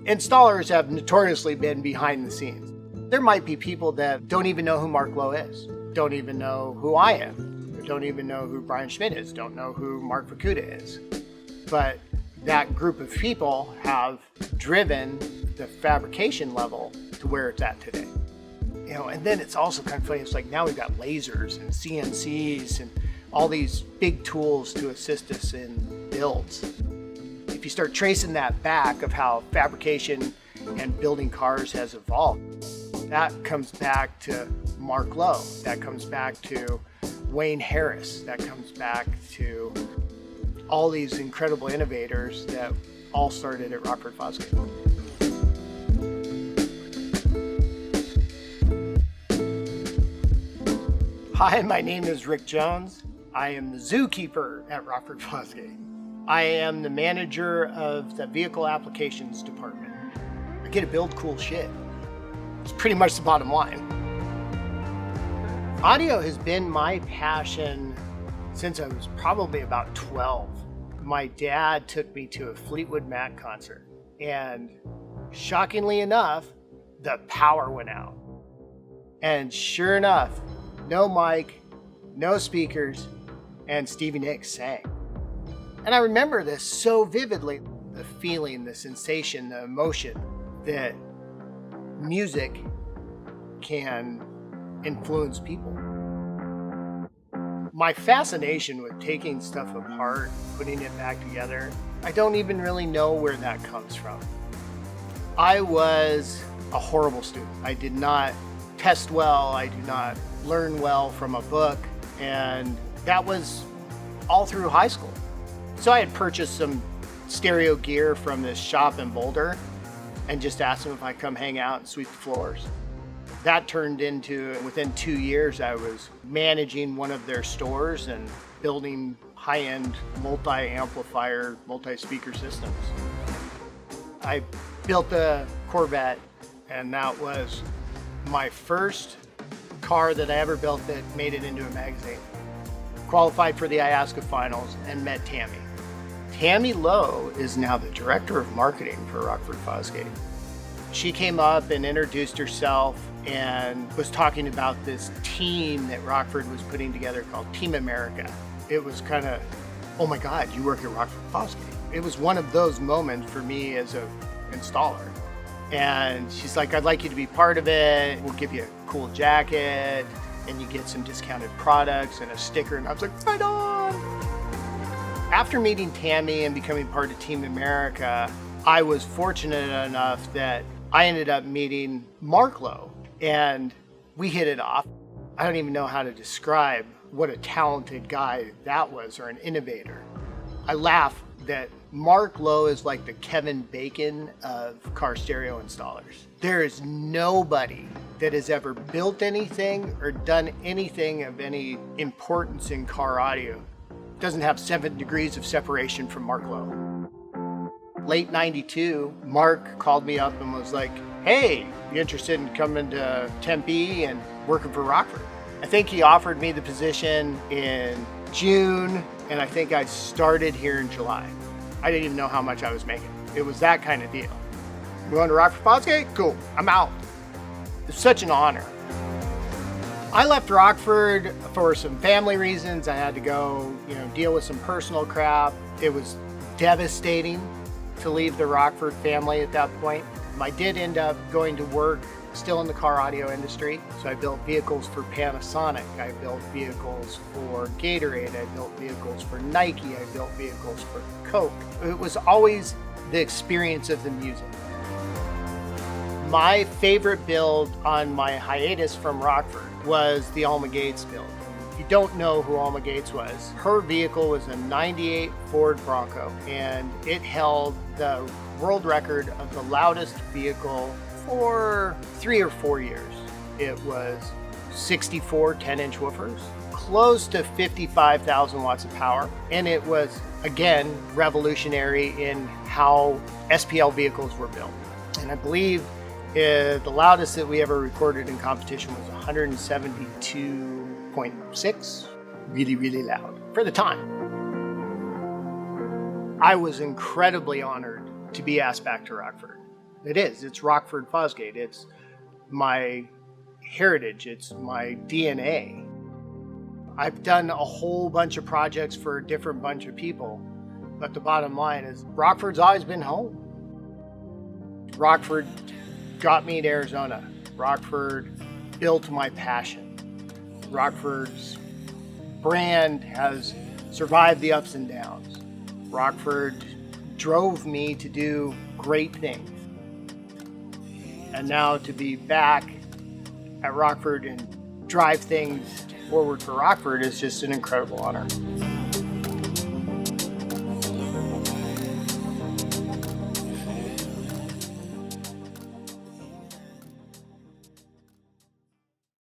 Installers have notoriously been behind the scenes. There might be people that don't even know who Mark Lowe is, don't even know who I am, don't even know who Brian Schmidt is, don't know who Mark Vakuda is. But that group of people have driven the fabrication level to where it's at today. You know, and then it's also kind of funny, it's like now we've got lasers and CNCs and all these big tools to assist us in builds. If you start tracing that back of how fabrication and building cars has evolved, that comes back to Mark Lowe, that comes back to Wayne Harris, that comes back to all these incredible innovators that all started at Rockford Fosgate. Hi, my name is Rick Jones. I am the zookeeper at Rockford Fosgate. I am the manager of the vehicle applications department. I get to build cool shit. It's pretty much the bottom line. Audio has been my passion since I was probably about 12. My dad took me to a Fleetwood Mac concert, and shockingly enough, the power went out. And sure enough, no mic, no speakers, and Stevie Nicks sang. And I remember this so vividly, the feeling, the sensation, the emotion that music can influence people. My fascination with taking stuff apart, putting it back together, I don't even really know where that comes from. I was a horrible student. I did not test well, I did not learn well from a book, and that was all through high school. So I had purchased some stereo gear from this shop in Boulder and just asked them if I'd come hang out and sweep the floors. That turned into, within 2 years, I was managing one of their stores and building high-end multi-amplifier, multi-speaker systems. I built a Corvette, and that was my first car that I ever built that made it into a magazine. Qualified for the Iasca finals and met Tammy. Tammy Lowe is now the director of marketing for Rockford Fosgate. She came up and introduced herself and was talking about this team that Rockford was putting together called Team America. It was kind of, oh my God, you work at Rockford Fosgate. It was one of those moments for me as an installer. And she's like, I'd like you to be part of it. We'll give you a cool jacket and you get some discounted products and a sticker. And I was like, right on. After meeting Tammy and becoming part of Team America, I was fortunate enough that I ended up meeting Mark Lowe, and we hit it off. I don't even know how to describe what a talented guy that was, or an innovator. I laugh that Mark Lowe is like the Kevin Bacon of car stereo installers. There is nobody that has ever built anything or done anything of any importance in car audio doesn't have 7 degrees of separation from Mark Lowe. Late 92, Mark called me up and was like, hey, you interested in coming to Tempe and working for Rockford? I think he offered me the position in June, and I think I started here in July. I didn't even know how much I was making. It was that kind of deal. You going to Rockford Fosgate? Cool, I'm out. It's such an honor. I left Rockford for some family reasons. I had to go, deal with some personal crap. It was devastating to leave the Rockford family at that point. I did end up going to work still in the car audio industry. So I built vehicles for Panasonic. I built vehicles for Gatorade. I built vehicles for Nike. I built vehicles for Coke. It was always the experience of the music. My favorite build on my hiatus from Rockford was the Alma Gates build. If you don't know who Alma Gates was, her vehicle was a 98 Ford Bronco, and it held the world record of the loudest vehicle for 3 or 4 years. It was 64 10-inch woofers, close to 55,000 watts of power, and it was, again, revolutionary in how SPL vehicles were built. And I believe the loudest that we ever recorded in competition was 172.6, really, really loud for the time. I was incredibly honored to be asked back to Rockford. It is. It's Rockford Fosgate. It's my heritage. It's my DNA. I've done a whole bunch of projects for a different bunch of people, but the bottom line is Rockford's always been home. Rockford got me to Arizona. Rockford built my passion. Rockford's brand has survived the ups and downs. Rockford drove me to do great things. And now to be back at Rockford and drive things forward for Rockford is just an incredible honor.